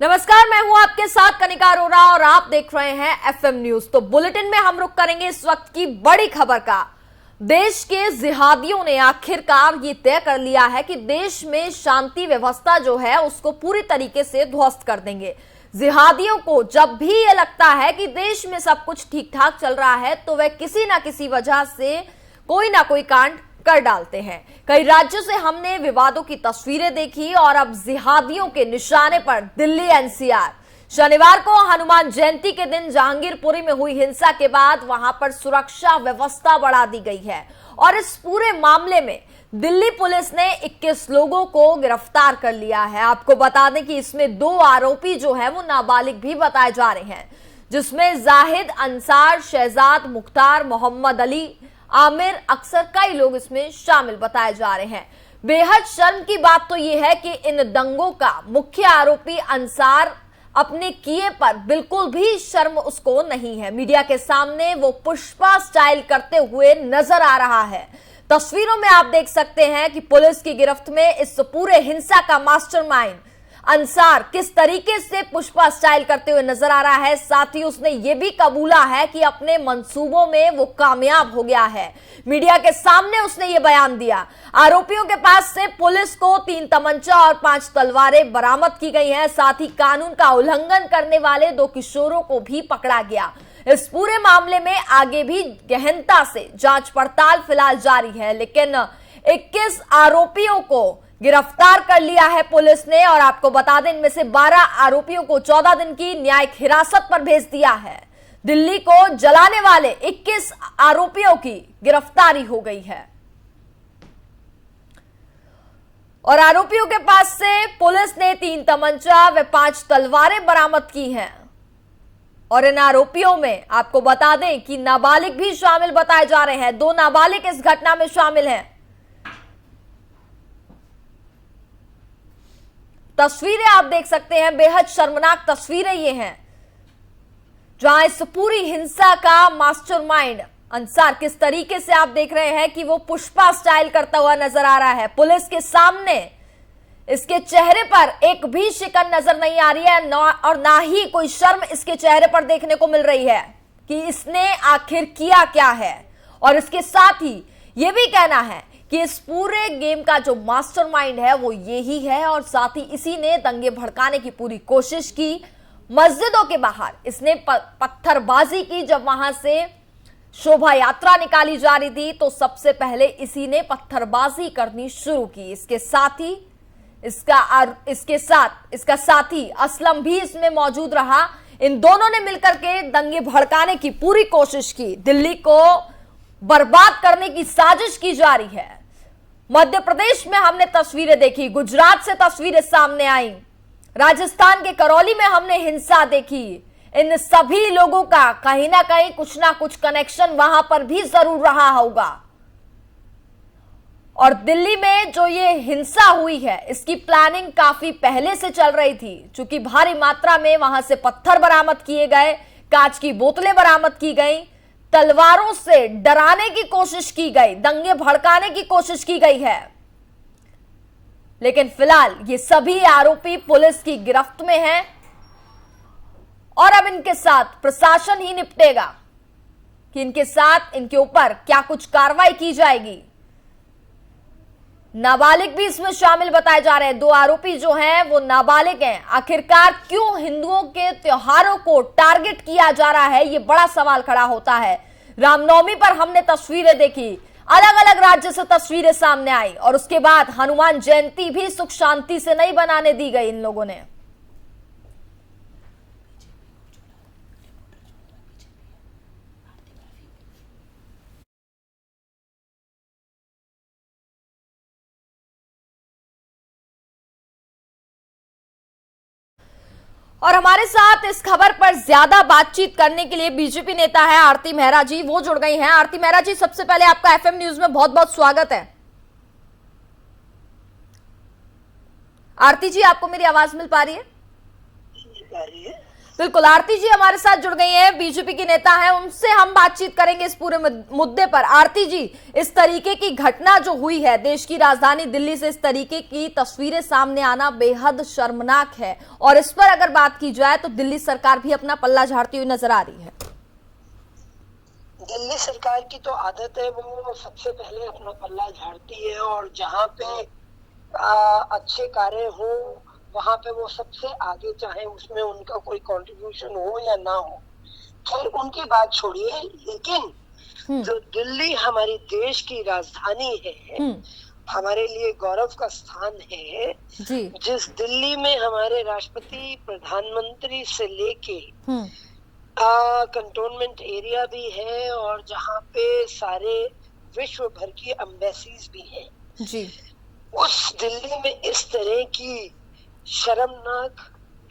नमस्कार, मैं हूं आपके साथ कनिका अरोरा और आप देख रहे हैं एफएम न्यूज। तो बुलेटिन में हम रुक करेंगे इस वक्त की बड़ी खबर का। देश के जिहादियों ने आखिरकार ये तय कर लिया है कि देश में शांति व्यवस्था जो है उसको पूरी तरीके से ध्वस्त कर देंगे। जिहादियों को जब भी ये लगता है कि देश में सब कुछ ठीक ठाक चल रहा है तो वह किसी ना किसी वजह से कोई ना कोई कांड कर डालते हैं। कई राज्यों से हमने विवादों की तस्वीरें देखी और अब जिहादियों के निशाने पर दिल्ली एनसीआर। शनिवार को हनुमान जयंती के दिन जहांगीरपुरी में हुई हिंसा के बाद वहां पर सुरक्षा व्यवस्था बढ़ा दी गई है और इस पूरे मामले में दिल्ली पुलिस ने 21 लोगों को गिरफ्तार कर लिया है। आपको बता दें कि इसमें 2 आरोपी जो है वो नाबालिग भी बताए जा रहे हैं, जिसमें जाहिद, अंसार, शहजाद, मुख्तार, मोहम्मद अली, आमिर, अक्सर कई लोग इसमें शामिल बताए जा रहे हैं। बेहद शर्म की बात तो यह है कि इन दंगों का मुख्य आरोपी अंसार अपने किए पर बिल्कुल भी शर्म उसको नहीं है। मीडिया के सामने वो पुष्पा स्टाइल करते हुए नजर आ रहा है। तस्वीरों में आप देख सकते हैं कि पुलिस की गिरफ्त में इस पूरे हिंसा का मास्टरमाइंड अंसार किस तरीके से पुष्पा स्टाइल करते हुए नजर आ रहा है। साथ ही उसने ये भी कबूला है कि अपने मंसूबों में वो कामयाब हो गया है। मीडिया के सामने उसने ये बयान दिया। आरोपियों के पास से पुलिस को 3 तमंचा और 5 तलवारें बरामद की गई हैं। साथ ही कानून का उल्लंघन करने वाले 2 किशोरों को भी पकड़ा गया। इस पूरे मामले में आगे भी गहनता से जांच पड़ताल फिलहाल जारी है, लेकिन 21 आरोपियों को गिरफ्तार कर लिया है पुलिस ने। और आपको बता दें इनमें से 12 आरोपियों को 14 दिन की न्यायिक हिरासत पर भेज दिया है। दिल्ली को जलाने वाले 21 आरोपियों की गिरफ्तारी हो गई है और आरोपियों के पास से पुलिस ने 3 तमंचा व 5 तलवारें बरामद की हैं। और इन आरोपियों में आपको बता दें कि नाबालिग भी शामिल बताए जा रहे हैं। 2 नाबालिग इस घटना में शामिल हैं। तस्वीरें आप देख सकते हैं, बेहद शर्मनाक तस्वीरें ये हैं, जहां इस पूरी हिंसा का मास्टरमाइंड अंसार किस तरीके से आप देख रहे हैं कि वो पुष्पा स्टाइल करता हुआ नजर आ रहा है। पुलिस के सामने इसके चेहरे पर एक भी शिकन नजर नहीं आ रही है और ना ही कोई शर्म इसके चेहरे पर देखने को मिल रही है कि इसने आखिर किया क्या है। और इसके साथ ही यह भी कहना है कि इस पूरे गेम का जो मास्टरमाइंड है वो यही है और साथ ही इसी ने दंगे भड़काने की पूरी कोशिश की। मस्जिदों के बाहर इसने पत्थरबाजी की। जब वहां से शोभा यात्रा निकाली जा रही थी तो सबसे पहले इसी ने पत्थरबाजी करनी शुरू की। इसके साथ ही इसका साथी असलम भी इसमें मौजूद रहा। इन दोनों ने मिलकर के दंगे भड़काने की पूरी कोशिश की। दिल्ली को बर्बाद करने की साजिश की जा रही है। मध्य प्रदेश में हमने तस्वीरें देखी, गुजरात से तस्वीरें सामने आई, राजस्थान के करौली में हमने हिंसा देखी। इन सभी लोगों का कहीं ना कहीं कुछ ना कुछ कनेक्शन वहां पर भी जरूर रहा होगा। और दिल्ली में जो ये हिंसा हुई है इसकी प्लानिंग काफी पहले से चल रही थी, क्योंकि भारी मात्रा में वहां से पत्थर बरामद किए गए, कांच की बोतलें बरामद की गई, तलवारों से डराने की कोशिश की गई, दंगे भड़काने की कोशिश की गई है। लेकिन फिलहाल ये सभी आरोपी पुलिस की गिरफ्त में हैं और अब इनके साथ प्रशासन ही निपटेगा कि इनके साथ इनके ऊपर क्या कुछ कार्रवाई की जाएगी। नाबालिग भी इसमें शामिल बताए जा रहे हैं। 2 आरोपी जो हैं वो नाबालिग हैं। आखिरकार क्यों हिंदुओं के त्योहारों को टारगेट किया जा रहा है, ये बड़ा सवाल खड़ा होता है। रामनवमी पर हमने तस्वीरें देखी, अलग अलग राज्य से तस्वीरें सामने आई और उसके बाद हनुमान जयंती भी सुख शांति से नहीं बनाने दी गई इन लोगों ने। और हमारे साथ इस खबर पर ज्यादा बातचीत करने के लिए बीजेपी नेता है आरती मेहरा जी, वो जुड़ गई हैं। आरती मेहरा जी, सबसे पहले आपका एफएम न्यूज में बहुत बहुत स्वागत है। आरती जी, आपको मेरी आवाज मिल पा रही है? बिल्कुल, आरती जी हमारे साथ जुड़ गई हैं, बीजेपी की नेता हैं, उनसे हम बातचीत करेंगे इस पूरे मुद्दे पर। आरती जी, इस तरीके की घटना जो हुई है, देश की राजधानी दिल्ली से इस तरीके की तस्वीरें सामने आना बेहद शर्मनाक है, और इस पर अगर बात की जाए तो दिल्ली सरकार भी अपना पल्ला झाड़ती हुई नजर आ रही है। दिल्ली सरकार की तो आदत है, वो सबसे पहले अपना पल्ला झाड़ती है, और जहाँ पे अच्छे कार्य हो वहां पे वो सबसे आगे, चाहे उसमें उनका कोई कंट्रीब्यूशन हो या ना हो। खैर उनकी बात छोड़िए, लेकिन जो दिल्ली हमारी देश की राजधानी है, हमारे लिए गौरव का स्थान है जी। जिस दिल्ली में हमारे राष्ट्रपति, प्रधानमंत्री से लेके कंटोनमेंट एरिया भी है, और जहाँ पे सारे विश्व भर की एम्बेसीज भी हैं जी। उस दिल्ली में इस तरह की शर्मनाक,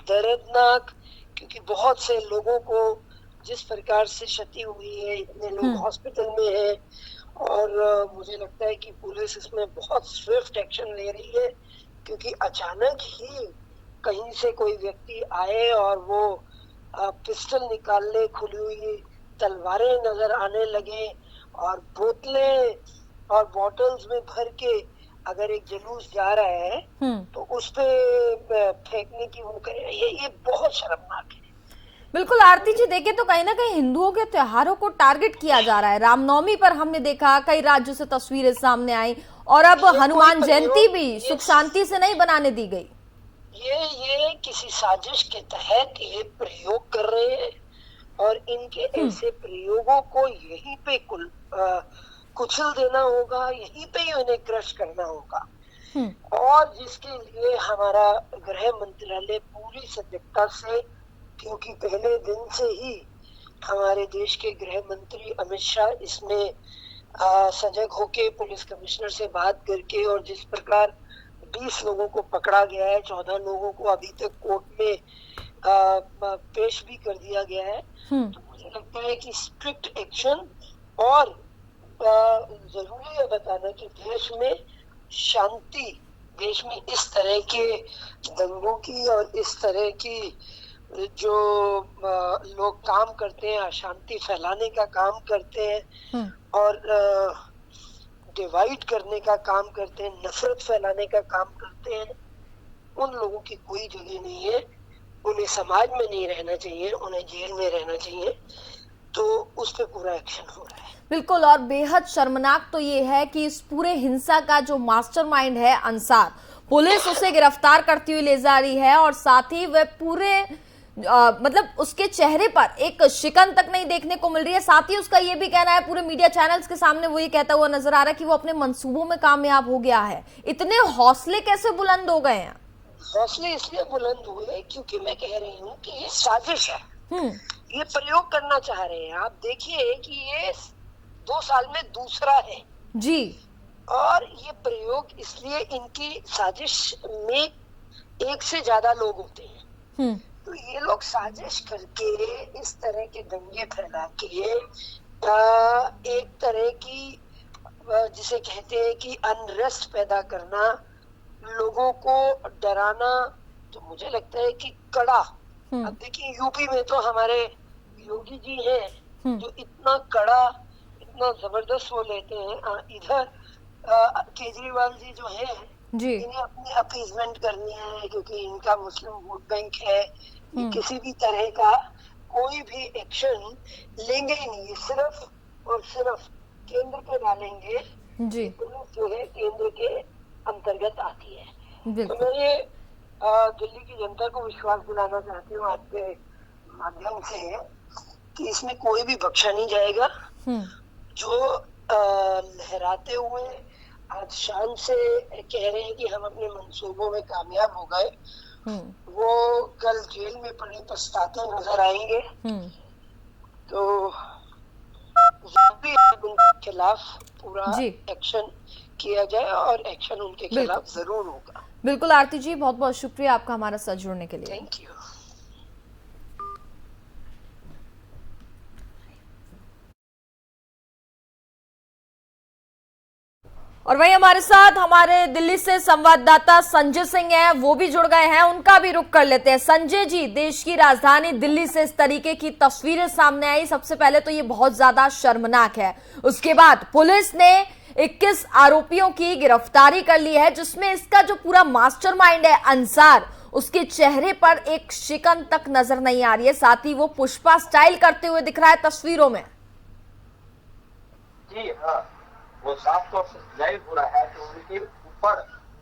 दर्दनाक, क्योंकि बहुत से लोगों को जिस प्रकार से क्षति हुई है, इतने लोग हॉस्पिटल में हैं, और मुझे लगता है कि पुलिस इसमें बहुत स्विफ्ट एक्शन ले रही है, क्योंकि अचानक ही कहीं से कोई व्यक्ति आए और वो पिस्टल निकाल ले, खुली हुई तलवारें नजर आने लगे, और बोतलें और बॉटल्स में भर के अगर एक जुलूस जा रहा है तो उस पे फेंकने की वो करे, ये बहुत शर्मनाक है। बिल्कुल आरती जी, देखिए तो कहीं ना कहीं हिंदुओं के त्योहारों को टारगेट किया जा रहा है। रामनवमी पर हमने देखा कई राज्यों से तस्वीरें सामने आई, और अब हनुमान जयंती भी सुख शांति से नहीं बनाने दी गई। ये किसी साजिश के तहत ये प्रयोग कर रहे हैं, और इनके ऐसे प्रयोगों को यहीं पे कुचल देना होगा, यहीं पे ही उन्हें क्रश करना होगा, और जिसके लिए हमारा गृह मंत्रालय पूरी सजगता से, क्योंकि पहले दिन से ही हमारे देश के गृह मंत्री अमित शाह इसमें सजग होके पुलिस कमिश्नर से बात करके, और जिस प्रकार 20 लोगों को पकड़ा गया है, 14 लोगों को अभी तक कोर्ट में पेश भी कर दिया गया है, तो मुझे लगता है कि स्ट्रिक्ट एक्शन, और जरूरी है बताना कि देश में शांति, देश में इस तरह के दंगों की और इस तरह की जो लोग काम करते हैं, अशांति फैलाने का काम करते हैं और डिवाइड करने का काम करते हैं, नफरत फैलाने का काम करते हैं, उन लोगों की कोई जगह नहीं है। उन्हें समाज में नहीं रहना चाहिए, उन्हें जेल में रहना चाहिए। तो उस पर पूरा एक्शन हो रहा है। बिल्कुल, और बेहद शर्मनाक तो ये है कि इस पूरे हिंसा का जो मास्टरमाइंड है अंसार, पुलिस उसे गिरफ्तार करती हुई ले जा रही है, और साथ ही वह पूरे मतलब उसके चेहरे पर एक शिकन तक नहीं देखने को मिल रही है। साथ ही उसका ये भी कहना है, पूरे मीडिया चैनल्स के सामने वो ये कहता हुआ नजर आ रहा है कि वो अपने मंसूबों में कामयाब हो गया है। इतने हौसले कैसे बुलंद हो गए हैं? हौसले इसलिए बुलंद हुए क्योंकि मैं कह रही हूँ कि ये साजिश है, ये प्रयोग करना चाह रहे हैं। आप देखिए कि ये 2 साल में दूसरा है जी, और ये प्रयोग इसलिए, इनकी साजिश में एक से ज्यादा लोग होते हैं, तो ये लोग साजिश करके इस तरह के दंगे फैला के एक तरह की जिसे कहते हैं कि अनरेस्ट पैदा करना, लोगों को डराना, तो मुझे लगता है कि कड़ा। अब देखिए यूपी में तो हमारे योगी जी हैं जो इतना कड़ा, इतना जबरदस्त वो लेते हैं। इधर केजरीवाल जी जो है जी, इन्हें अपनी अपीजमेंट करनी है, क्योंकि इनका मुस्लिम वोट बैंक है। किसी भी तरह का कोई भी एक्शन लेंगे ही नहीं, सिर्फ और सिर्फ केंद्र पे डालेंगे जी, पुलिस जो है केंद्र के अंतर्गत आती है। तो मैं ये दिल्ली की जनता को विश्वास दिलाना चाहती हूँ आपके माध्यम से कि इसमें कोई भी बख्शा नहीं जाएगा। जो लहराते हुए आज शान से कह रहे हैं कि हम अपने मंसूबों में कामयाब हो गए, वो कल जेल में पड़े पछताते नजर आएंगे। तो उनके खिलाफ पूरा एक्शन किया जाए, और एक्शन उनके खिलाफ जरूर होगा। बिल्कुल आरती जी, बहुत बहुत शुक्रिया आपका हमारे साथ जुड़ने के लिए। Thank you. और वहीं हमारे साथ हमारे दिल्ली से संवाददाता संजय सिंह हैं, वो भी जुड़ गए हैं, उनका भी रुख कर लेते हैं। संजय जी, देश की राजधानी दिल्ली से इस तरीके की तस्वीरें सामने आई, सबसे पहले तो ये बहुत ज्यादा शर्मनाक है। उसके बाद पुलिस ने 21 आरोपियों की गिरफ्तारी कर ली है, जिसमें इसका जो पूरा मास्टरमाइंड है अंसार, उसके चेहरे पर एक शिकन तक नजर नहीं आ रही है। साथ ही वो पुष्पा स्टाइल करते हुए दिख रहा है तस्वीरों में। जी हाँ, वो साफ तौर से जाहिर हो रहा है कि उनके ऊपर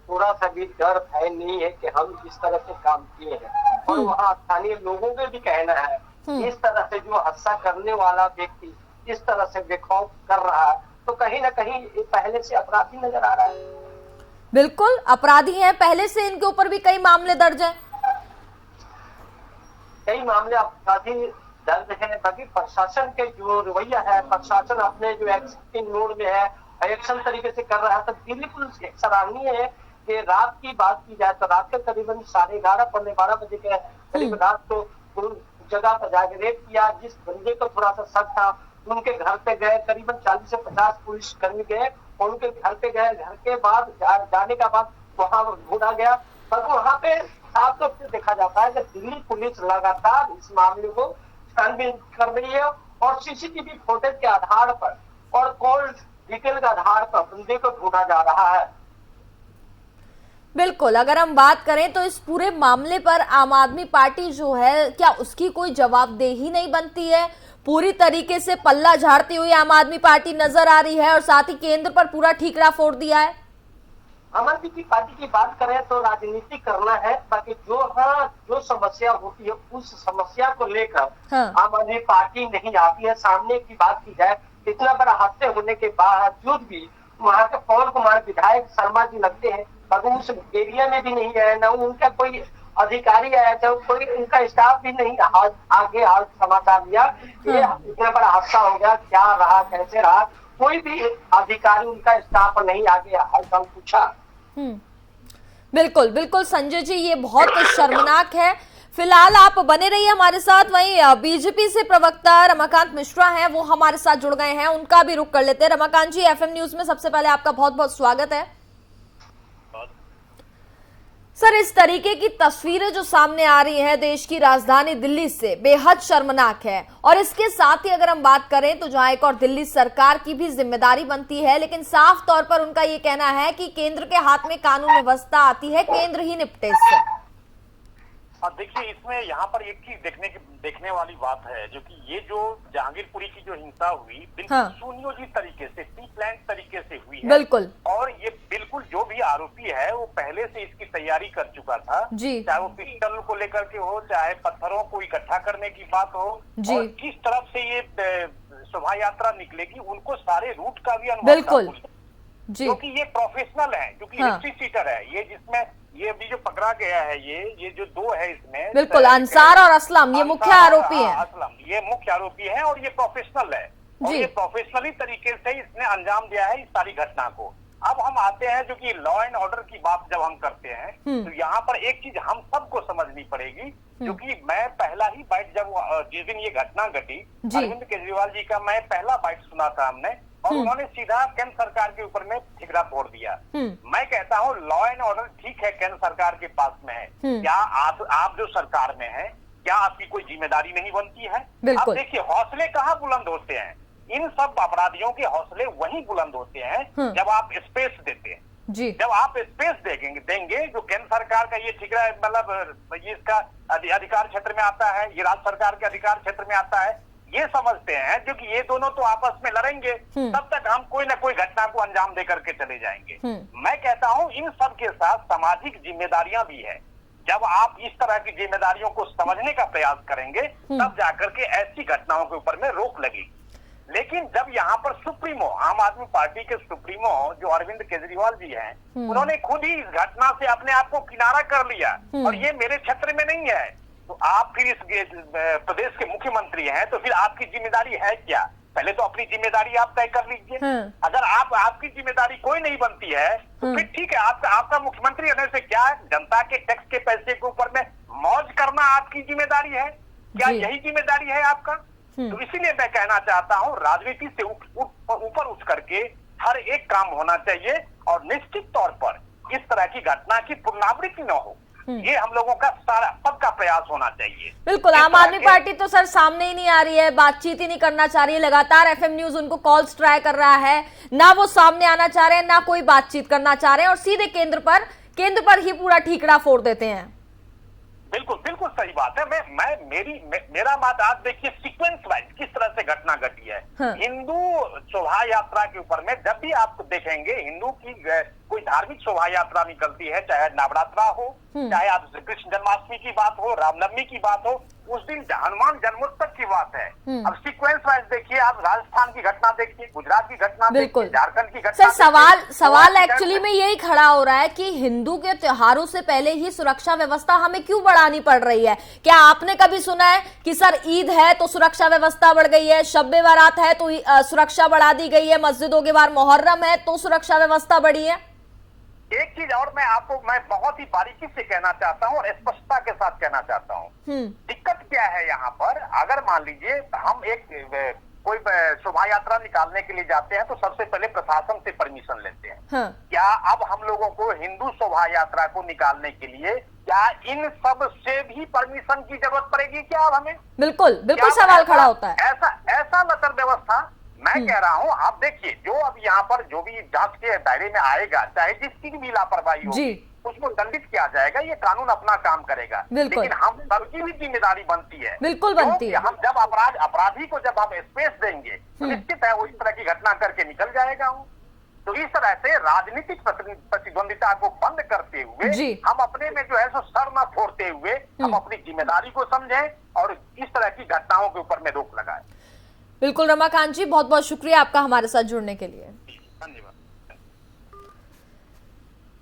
थोड़ा सा भी डर भय नहीं है कि हम इस तरह से काम किए हैं। और वहाँ स्थानीय लोगों का भी कहना है इस तरह से जो हादसा करने वाला व्यक्ति इस तरह से बेखौफ कर रहा है तो कहीं ना कहीं पहले से अपराधी नजर आ रहा है। बिल्कुल अपराधी हैं, पहले से इनके ऊपर भी कई मामले दर्ज हैं। कई मामले अपराधी दर्ज है। बाकी प्रशासन के जो रवैया है, प्रशासन अपने जो एक्टिंग मोड में है, एक्शन तरीके से कर रहा है। तो दिल्ली पुलिस सराहनीय है कि रात की बात की जाए तो रात के करीबन 11:30 पौने 12 बजे के करीब रात को जगह पर जाकर रेप किया। जिस बंदे को थोड़ा सा शक था उनके घर पे गए, करीबन 40 से 50 पुलिस कर्मी गए और उनके घर पे गए। घर के बाद जाने का बाद वहां ढूंढा गया, पर वहां पे साफ तौर से देखा जाता है कि दिल्ली पुलिस लगातार इस मामले को छानबीन कर रही है और सीसीटीवी फुटेज के आधार पर और कॉल डिटेल के आधार पर बंदे को ढूंढा जा रहा है। बिल्कुल, अगर हम बात करें तो इस पूरे मामले पर आम आदमी पार्टी जो है, क्या उसकी कोई जवाबदेही नहीं बनती है? पूरी तरीके से पल्ला झाड़ती हुई आम आदमी पार्टी नजर आ रही है और साथ ही केंद्र पर पूरा ठीकरा फोड़ दिया है। आम आदमी पार्टी की बात करें तो राजनीति करना है, बाकी जो समस्या होती है उस समस्या को लेकर आम आदमी पार्टी नहीं आती है। सामने की बात की जाए, इतना बड़ा हादसे होने के बावजूद भी वहाँ के पवन कुमार विधायक शर्मा जी लगते हैं, पर उस एरिया में भी नहीं है, न उनका कोई अधिकारी आया था, कोई उनका स्टाफ भी नहीं आगे हाल समाचार लिया। ये इतना बड़ा हादसा हो गया, क्या रहा, कैसे रहा, कोई भी अधिकारी उनका स्टाफ नहीं आगे हाल पूछा। बिल्कुल बिल्कुल संजय जी, ये बहुत शर्मनाक है। फिलहाल आप बने रहिए हमारे साथ। वहीं बीजेपी से प्रवक्ता रमाकांत मिश्रा हैं, वो हमारे साथ जुड़ गए हैं, उनका भी रुख कर लेते हैं। रमाकांत जी, एफएम न्यूज में सबसे पहले आपका बहुत बहुत स्वागत है। सर, इस तरीके की तस्वीरें जो सामने आ रही हैं देश की राजधानी दिल्ली से, बेहद शर्मनाक है। और इसके साथ ही अगर हम बात करें तो जहां एक और दिल्ली सरकार की भी जिम्मेदारी बनती है, लेकिन साफ तौर पर उनका ये कहना है कि केंद्र के हाथ में कानून व्यवस्था आती है, केंद्र ही निपटे इससे। देखिए, इसमें यहाँ पर एक चीज देखने वाली बात है, जो कि ये जो जहांगीरपुरी की जो हिंसा हुई बिल्कुल सुनियोजित तरीके से, प्री प्लान तरीके से हुई है। बिल्कुल। और ये बिल्कुल जो भी आरोपी है वो पहले से इसकी तैयारी कर चुका था जी। चाहे वो पिस्टल को लेकर के हो, चाहे पत्थरों को इकट्ठा करने की बात हो जी। और किस तरफ से ये शोभा यात्रा निकलेगी, उनको सारे रूट का भी अनुभव बिल्कुल जी। क्योंकि ये प्रोफेशनल है, क्योंकि हिस्ट्री सीटर है ये, जिसमें ये अभी जो पकड़ा गया है, ये जो दो है इसमें, बिल्कुल अंसार और असलम, ये मुख्य आरोपी हैं। असलम ये मुख्य आरोपी हैं और ये प्रोफेशनल है और ये प्रोफेशनली तरीके से इसने अंजाम दिया है इस सारी घटना को। अब हम आते हैं जो कि लॉ एंड ऑर्डर की बात जब हम करते हैं तो यहाँ पर एक चीज हम सबको समझनी पड़ेगी, क्योंकि मैं पहला ही बाइट जब जिस दिन ये घटना घटी, अरविंद केजरीवाल जी का मैं पहला बाइट सुना था हमने, और उन्होंने सीधा केंद्र सरकार के ऊपर में ठिकरा फोड़ दिया। मैं कहता हूँ लॉ एंड ऑर्डर ठीक है, केंद्र सरकार के पास में है, क्या आप जो सरकार में है, क्या आपकी कोई जिम्मेदारी नहीं बनती है? अब देखिए, हौसले कहाँ बुलंद होते हैं, इन सब अपराधियों के हौसले वहीं बुलंद होते हैं जब आप स्पेस देते हैं जी। जब आप स्पेस देंगे जो केंद्र सरकार का ये ठिकरा, मतलब ये इसका अधिकार क्षेत्र में आता है, ये राज्य सरकार के अधिकार क्षेत्र में आता है, ये समझते हैं क्योंकि ये दोनों तो आपस में लड़ेंगे, तब तक हम कोई ना कोई घटना को अंजाम दे करके चले जाएंगे। मैं कहता हूं इन सब के साथ सामाजिक जिम्मेदारियां भी है। जब आप इस तरह की जिम्मेदारियों को समझने का प्रयास करेंगे तब जाकर के ऐसी घटनाओं के ऊपर में रोक लगेगी। लेकिन जब यहाँ पर सुप्रीमो, आम आदमी पार्टी के सुप्रीमो जो अरविंद केजरीवाल जी हैं, उन्होंने खुद ही इस घटना से अपने आप को किनारा कर लिया और ये मेरे क्षेत्र में नहीं है, तो आप फिर इस प्रदेश के मुख्यमंत्री हैं, तो फिर आपकी जिम्मेदारी है क्या? पहले तो अपनी जिम्मेदारी आप तय कर लीजिए। अगर आपकी जिम्मेदारी कोई नहीं बनती है तो फिर ठीक है, आपका मुख्यमंत्री होने से क्या है? जनता के टैक्स के पैसे के ऊपर में मौज करना आपकी जिम्मेदारी है क्या? यही जिम्मेदारी है आपका? तो इसीलिए मैं कहना चाहता हूँ राजनीति से ऊपर उठ करके हर एक काम होना चाहिए और निश्चित तौर पर इस तरह की घटना की पुनरावृत्ति न हो, ये हम लोगों का सारा सबका प्रयास होना चाहिए। बिल्कुल, आम आदमी पार्टी तो सर सामने ही नहीं आ रही है, बातचीत ही नहीं करना चाह रही है। लगातार एफएम न्यूज उनको कॉल्स ट्राई कर रहा है, ना वो सामने आना चाह रहे हैं, ना कोई बातचीत करना चाह रहे हैं, और सीधे केंद्र पर ही पूरा ठीकरा फोड़ देते हैं। बिल्कुल बिल्कुल सही बात है। मेरा बात आज देखिए सीक्वेंस वाइज किस तरह से घटना घटी है। हाँ। हिंदू शोभा यात्रा के ऊपर में जब भी आप देखेंगे हिंदू की कोई धार्मिक शोभा यात्रा निकलती है, चाहे नवरात्रा हो, चाहे आप कृष्ण जन्माष्टमी की बात हो, रामनवमी की बात हो, उस दिन हनुमान जन्मोत्सव की बात है। अब सीक्वेंस वाइज देखिए, आप राजस्थान की घटना देखिए, गुजरात की घटना देखिए, झारखंड की घटना। सर सवाल एक्चुअली में यही खड़ा हो रहा है कि हिंदू के त्योहारों से पहले ही सुरक्षा व्यवस्था हमें क्यों बढ़ानी पड़ रही है? क्या आपने कभी सुना है कि सर ईद है तो सुरक्षा व्यवस्था बढ़ गई है, शब बारात है तो सुरक्षा बढ़ा दी गई है, मस्जिदों के बाहर मुहर्रम है तो सुरक्षा व्यवस्था बढ़ी है? एक चीज और मैं बहुत ही बारीकी से कहना चाहता हूँ और स्पष्टता के साथ कहना चाहता हूँ। दिक्कत क्या है यहाँ पर, अगर मान लीजिए हम कोई शोभा यात्रा निकालने के लिए जाते हैं तो सबसे पहले प्रशासन से परमिशन लेते हैं। हाँ। क्या अब हम लोगों को हिंदू शोभा यात्रा को निकालने के लिए क्या इन सब से भी परमिशन की जरूरत पड़ेगी क्या अब हमें? बिल्कुल सवाल खड़ा होता है। ऐसा लचर व्यवस्था मैं कह रहा हूं। आप देखिए, जो अब यहाँ पर जो भी जांच के दायरे में आएगा, चाहे जिसकी भी लापरवाही होगी, उसको दंडित किया जाएगा, ये कानून अपना काम करेगा। लेकिन हम सबकी भी जिम्मेदारी बनती है, बिल्कुल बनती है। हम जब अपराधी को जब हम स्पेस देंगे तो निश्चित है वो इस तरह की घटना करके निकल जाएगा। तो इस तरह से राजनीतिक प्रतिद्वंदिता को बंद करते हुए हम अपने में जो है सो सर न फोड़ते हुए हम अपनी जिम्मेदारी को समझें और इस तरह की घटनाओं के ऊपर में रोक लगाएं। बिल्कुल रमाकांत जी, बहुत बहुत शुक्रिया आपका हमारे साथ जुड़ने के लिए। धन्यवाद।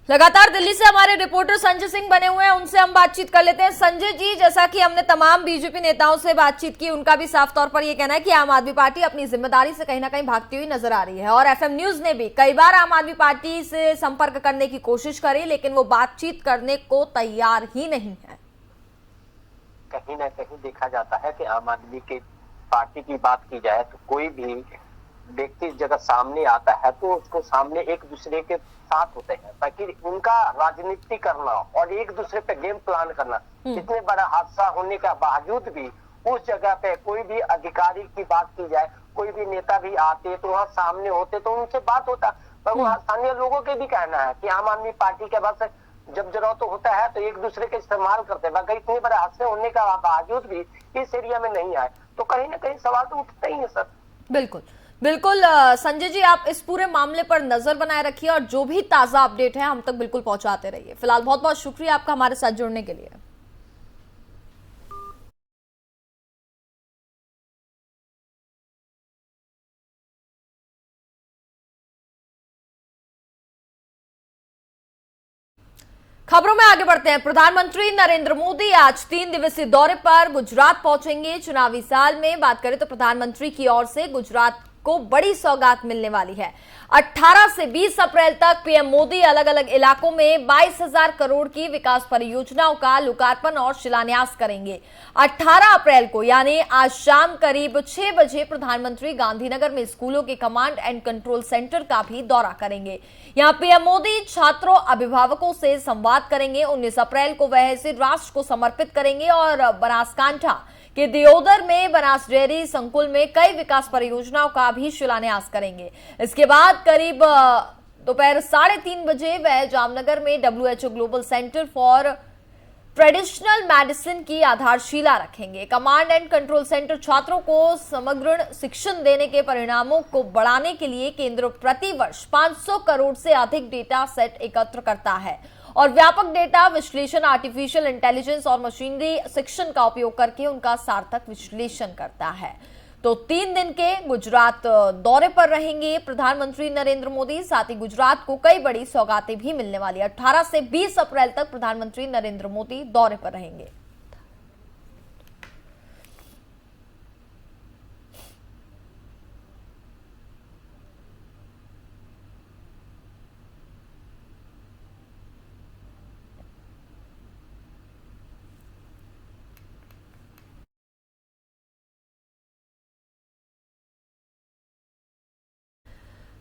लगातार दिल्ली से हमारे रिपोर्टर संजय सिंह बने हुए हैं, उनसे हम बातचीत कर लेते हैं। संजय जी, जैसा कि हमने तमाम बीजेपी नेताओं से बातचीत की, उनका भी साफ तौर पर यह कहना है कि आम आदमी पार्टी अपनी जिम्मेदारी से कहीं ना कहीं भागती हुई नजर आ रही है, और एफएम न्यूज ने भी कई बार आम आदमी पार्टी से संपर्क करने की कोशिश करी, लेकिन वो बातचीत करने को तैयार ही नहीं है। कहीं ना कहीं देखा जाता है कि आम आदमी के पार्टी की बात की जाए तो कोई भी व्यक्ति जगह सामने आता है तो उसको सामने एक दूसरे के साथ होते हैं ताकि उनका राजनीति करना और एक दूसरे पे गेम प्लान करना। इतने बड़ा हादसा होने का बावजूद भी उस जगह पे कोई भी अधिकारी की बात की जाए, कोई भी नेता भी आते तो वहाँ सामने होते तो उनसे बात होता। पर वहाँ स्थानीय लोगों के भी कहना है कि आम आदमी पार्टी के बस जब जरूरत होता है तो एक दूसरे का इस्तेमाल करते हैं। इतने बड़े हादसे होने का बावजूद भी इस एरिया में नहीं आए तो कहीं ना कहीं सवाल तो उठता ही है सर। बिल्कुल संजय जी, आप इस पूरे मामले पर नजर बनाए रखिए और जो भी ताजा अपडेट है हम तक बिल्कुल पहुंचाते रहिए। फिलहाल बहुत बहुत शुक्रिया आपका हमारे साथ जुड़ने के लिए। खबरों में आगे बढ़ते हैं। प्रधानमंत्री नरेंद्र मोदी आज 3 दिवसीय दौरे पर गुजरात पहुंचेंगे। चुनावी साल में बात करें तो प्रधानमंत्री की ओर से गुजरात को बड़ी सौगात मिलने वाली है। 18 से 20 अप्रैल तक पीएम मोदी अलग अलग इलाकों में 22,000 करोड़ की विकास परियोजनाओं का लोकार्पण और शिलान्यास करेंगे। 18 अप्रैल को यानी आज शाम करीब 6 बजे प्रधानमंत्री गांधीनगर में स्कूलों के कमांड एंड कंट्रोल सेंटर का भी दौरा करेंगे। यहां पीएम मोदी छात्रों अभिभावकों से संवाद करेंगे। 19 अप्रैल को वह इसे राष्ट्र को समर्पित करेंगे और बनासकांठा कि दियोदर में बनास डेयरी संकुल में कई विकास परियोजनाओं का भी शिलान्यास करेंगे। इसके बाद करीब दोपहर 3:30 बजे वह जामनगर में WHO global centre for traditional medicine की आधारशिला रखेंगे। कमांड एंड कंट्रोल सेंटर छात्रों को समग्र शिक्षण देने के परिणामों को बढ़ाने के लिए केंद्र प्रति वर्ष 500 करोड़ से अधिक डेटा सेट एकत्र करता है और व्यापक डेटा विश्लेषण, आर्टिफिशियल इंटेलिजेंस और मशीनरी शिक्षण का उपयोग करके उनका सार्थक विश्लेषण करता है। तो 3 दिन के गुजरात दौरे पर रहेंगे प्रधानमंत्री नरेंद्र मोदी। साथ ही गुजरात को कई बड़ी सौगातें भी मिलने वाली है। 18 से 20 अप्रैल तक प्रधानमंत्री नरेंद्र मोदी दौरे पर रहेंगे।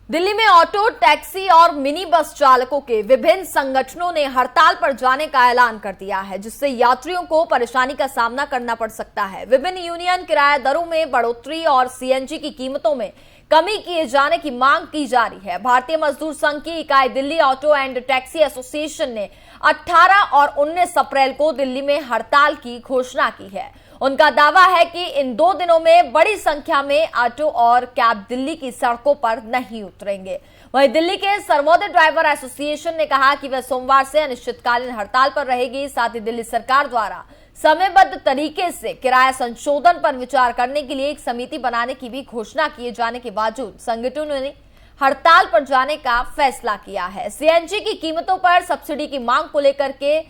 दिल्ली में ऑटो, टैक्सी और मिनी बस चालकों के विभिन्न संगठनों ने हड़ताल पर जाने का ऐलान कर दिया है, जिससे यात्रियों को परेशानी का सामना करना पड़ सकता है। विभिन्न यूनियन किराया दरों में बढ़ोतरी और सीएनजी की कीमतों में कमी किए जाने की मांग की जा रही है। भारतीय मजदूर संघ की इकाई Delhi auto and taxi association ने 18 और 19 अप्रैल को दिल्ली में हड़ताल की घोषणा की है। उनका दावा है कि इन 2 दिनों में बड़ी संख्या में ऑटो और कैब दिल्ली की सड़कों पर नहीं उतरेंगे। वहीं दिल्ली के सर्वोदय ड्राइवर एसोसिएशन ने कहा कि वह सोमवार से अनिश्चितकालीन हड़ताल पर रहेगी। साथ ही दिल्ली सरकार द्वारा समयबद्ध तरीके से किराया संशोधन पर विचार करने के लिए एक समिति बनाने की भी घोषणा किए जाने के बावजूद संगठनों ने हड़ताल पर जाने का फैसला किया है। सीएनजी की कीमतों पर सब्सिडी की मांग को लेकर के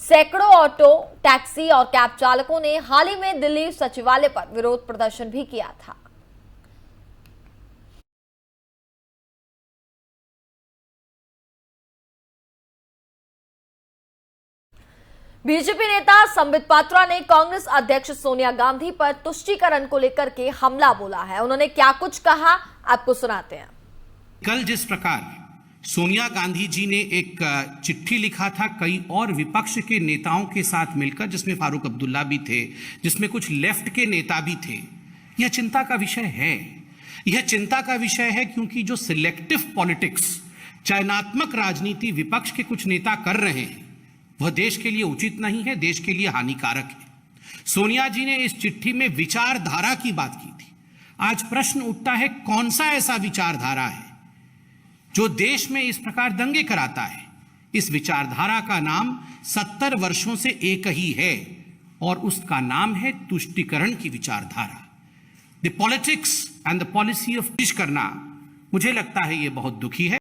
सैकड़ों ऑटो, टैक्सी और कैब चालकों ने हाल ही में दिल्ली सचिवालय पर विरोध प्रदर्शन भी किया था। बीजेपी नेता संबित पात्रा ने कांग्रेस अध्यक्ष सोनिया गांधी पर तुष्टीकरण को लेकर के हमला बोला है। उन्होंने क्या कुछ कहा, आपको सुनाते हैं। कल जिस प्रकार सोनिया गांधी जी ने एक चिट्ठी लिखा था कई और विपक्ष के नेताओं के साथ मिलकर, जिसमें फारूक अब्दुल्ला भी थे, जिसमें कुछ लेफ्ट के नेता भी थे, यह चिंता का विषय है। यह चिंता का विषय है क्योंकि जो सिलेक्टिव पॉलिटिक्स, चयनात्मक राजनीति विपक्ष के कुछ नेता कर रहे हैं, वह देश के लिए उचित नहीं है, देश के लिए हानिकारक है। सोनिया जी ने इस चिट्ठी में विचारधारा की बात की थी। आज प्रश्न उठता है, कौन सा ऐसा विचारधारा है जो देश में इस प्रकार दंगे कराता है? इस विचारधारा का नाम 70 वर्षों से एक ही है और उसका नाम है तुष्टीकरण की विचारधारा। The politics and the policy of तुष्ट करना, मुझे लगता है ये बहुत दुखी है।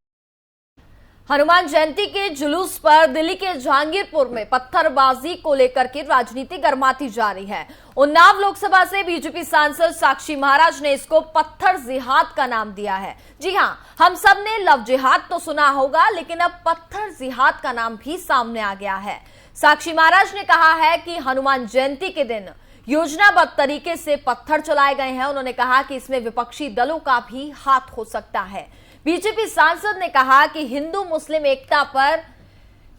हनुमान जयंती के जुलूस पर दिल्ली के जहांगीरपुर में पत्थरबाजी को लेकर के राजनीति गर्माती जा रही है। उन्नाव लोकसभा से बीजेपी सांसद साक्षी महाराज ने इसको पत्थर जिहाद का नाम दिया है। जी हां, हम सब ने लव जिहाद तो सुना होगा, लेकिन अब पत्थर जिहाद का नाम भी सामने आ गया है। साक्षी महाराज ने कहा है कि हनुमान जयंती के दिन योजनाबद्ध तरीके से पत्थर चलाए गए हैं। उन्होंने कहा कि इसमें विपक्षी दलों का भी हाथ हो सकता है। बीजेपी सांसद ने कहा कि हिंदू मुस्लिम एकता पर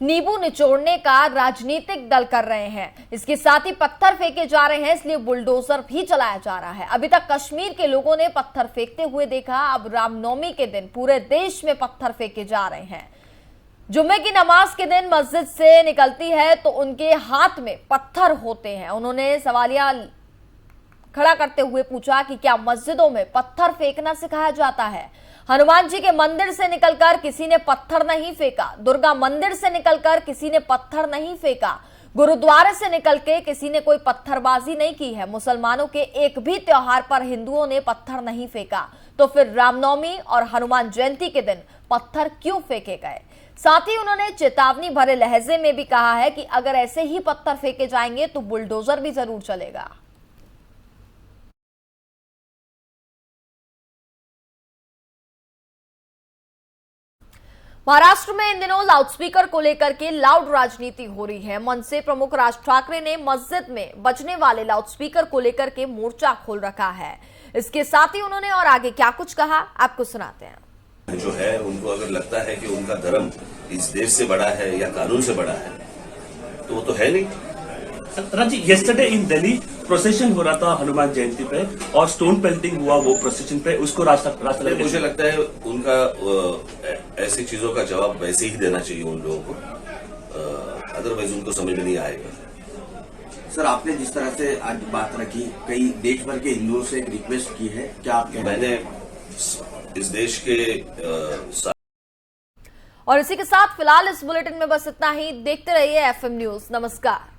नींबू निचोड़ने का राजनीतिक दल कर रहे हैं। इसके साथ ही पत्थर फेंके जा रहे हैं, इसलिए बुलडोजर भी चलाया जा रहा है। अभी तक कश्मीर के लोगों ने पत्थर फेंकते हुए देखा, अब रामनवमी के दिन पूरे देश में पत्थर फेंके जा रहे हैं। जुम्मे की नमाज के दिन मस्जिद से निकलती है तो उनके हाथ में पत्थर होते हैं। उन्होंने सवालिया खड़ा करते हुए पूछा कि क्या मस्जिदों में पत्थर फेंकना सिखाया जाता है? हनुमान जी के मंदिर से निकलकर किसी ने पत्थर नहीं फेंका, दुर्गा मंदिर से निकलकर किसी ने पत्थर नहीं फेंका, गुरुद्वारे से निकल के किसी ने कोई पत्थरबाजी नहीं की है। मुसलमानों के एक भी त्योहार पर हिंदुओं ने पत्थर नहीं फेंका, तो फिर रामनवमी और हनुमान जयंती के दिन पत्थर क्यों फेंके गए? साथ ही उन्होंने चेतावनी भरे लहजे में भी कहा है कि अगर ऐसे ही पत्थर फेंके जाएंगे तो बुलडोजर भी जरूर चलेगा। महाराष्ट्र में इन दिनों लाउडस्पीकर को लेकर के लाउड राजनीति हो रही है। मनसे प्रमुख राज ठाकरे ने मस्जिद में बजने वाले लाउडस्पीकर को लेकर के मोर्चा खोल रखा है। इसके साथ ही उन्होंने और आगे क्या कुछ कहा, आपको सुनाते हैं। जो है उनको अगर लगता है कि उनका धर्म इस देश से बड़ा है या कानून से बड़ा है, तो वो तो है नहीं। राजी, येस्टरडे इन दिल्ली प्रोसेशन हो रहा था हनुमान जयंती पे और स्टोन पेल्टिंग हुआ वो प्रोसेशन पे, उसको रास्ता मुझे लगता है उनका ऐसी चीजों का जवाब वैसे ही देना चाहिए उन लोगों को, अदरवाइज उनको समझ में नहीं आएगा। सर, आपने जिस तरह से आज बात रखी, कई देश भर के हिंदुओं से एक रिक्वेस्ट की है, क्या आप मैंने इस देश के और इसी के साथ फिलहाल इस बुलेटिन में बस इतना ही। देखते रहिए FM न्यूज। नमस्कार।